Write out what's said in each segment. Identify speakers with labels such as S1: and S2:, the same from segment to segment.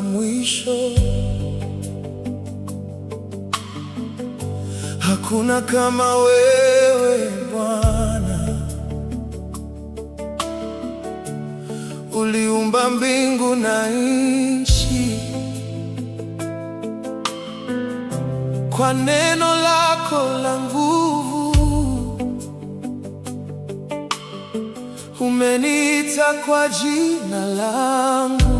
S1: na mwisho. Hakuna kama wewe Bwana, uliumba mbingu na nchi kwa neno lako la nguvu. Umeniita kwa jina langu,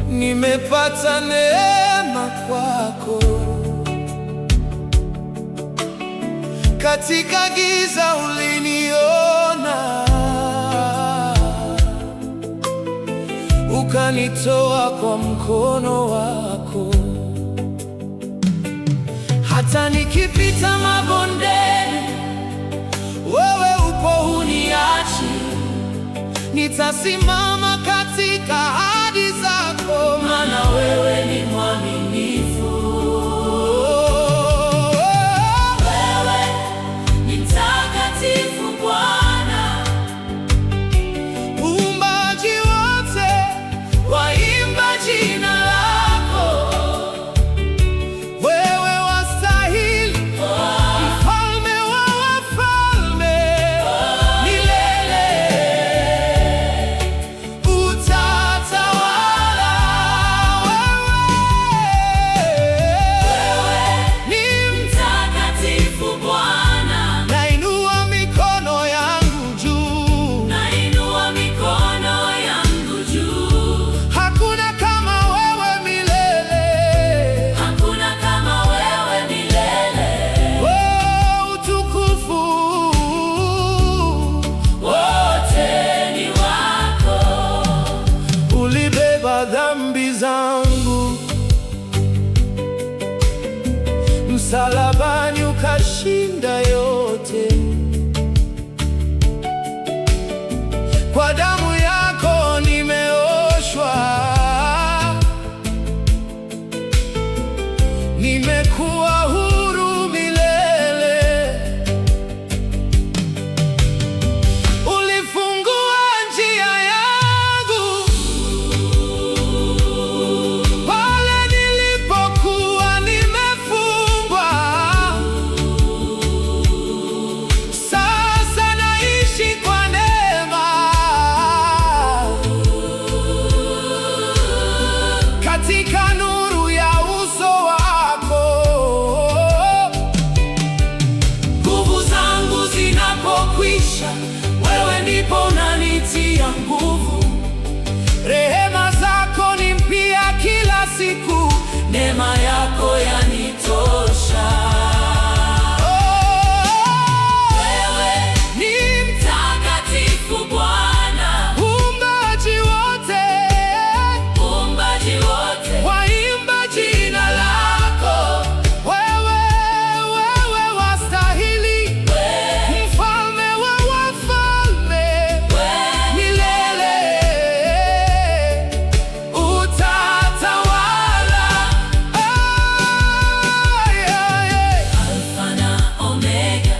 S1: nimepata neema kwako. Katika giza uliniona, ukanitoa kwa mkono wako. Hata nikipita mabondeni, wewe upo, huniachi. Nitasimama katika ahadi zako, maana wewe ni mwaminifu. Wewe ni mtakatifu Bwana, uumbaji wote waimba jina lako. Wewe wastahili, mfalme wa wafalme, milele utatawala. Wewe ni mtakatifu Bwana. Nainua mikono yangu juu, nainua mikono yangu juu. Hakuna kama wewe milele, hakuna kama wewe milele. Oh, utukufu wote ni wako. Ulibeba dhambi zangu msalabani, ukashinda yote. Kwa damu yako nimeoshwa, nimekuwa huru milele. Ulifungua njia yangu pale nilipokuwa nimefungwa. Sasa naishi kwa neema, katika nuru ya uso wako. Nguvu zangu zinapokwisha, wewe ndipo unanitia nguvu. Rehema zako ni mpya kila siku, neema yako yanitosha. Wewe ni mtakatifu Bwana, uumbaji wote waimba jina lako. Wewe wastahili, mfalme wa wafalme, milele utatawala. Alfa na Omega,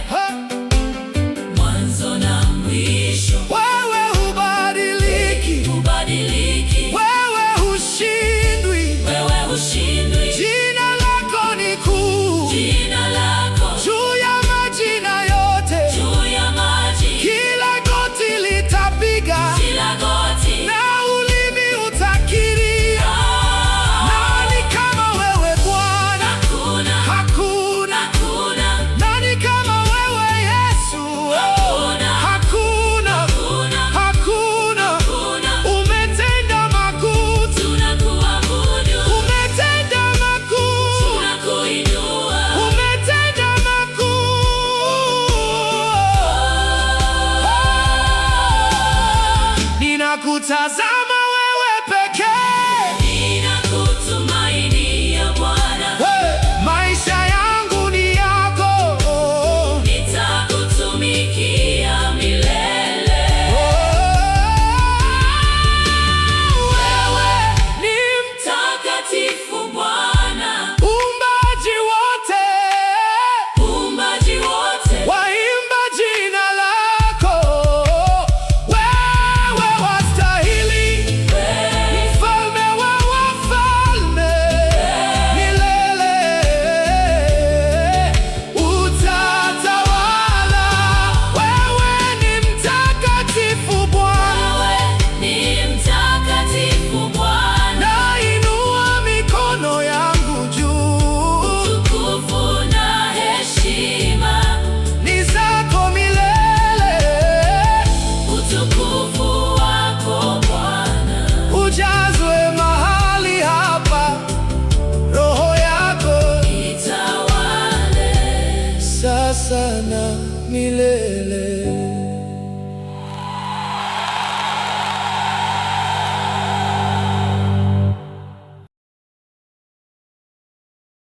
S1: mwanzo na mwisho. Wewe hubadiliki, wewe hushindwi. Jina lako ni kuu, juu ya majina yote. Kila goti litapiga, na ulimi utakiri. Nani kama wewe Bwana? Hakuna. Nani kama wewe Yesu? Hakuna. Umetenda makuu, umetenda makuu, umetenda makuu. Ninakutazama wewe pekee,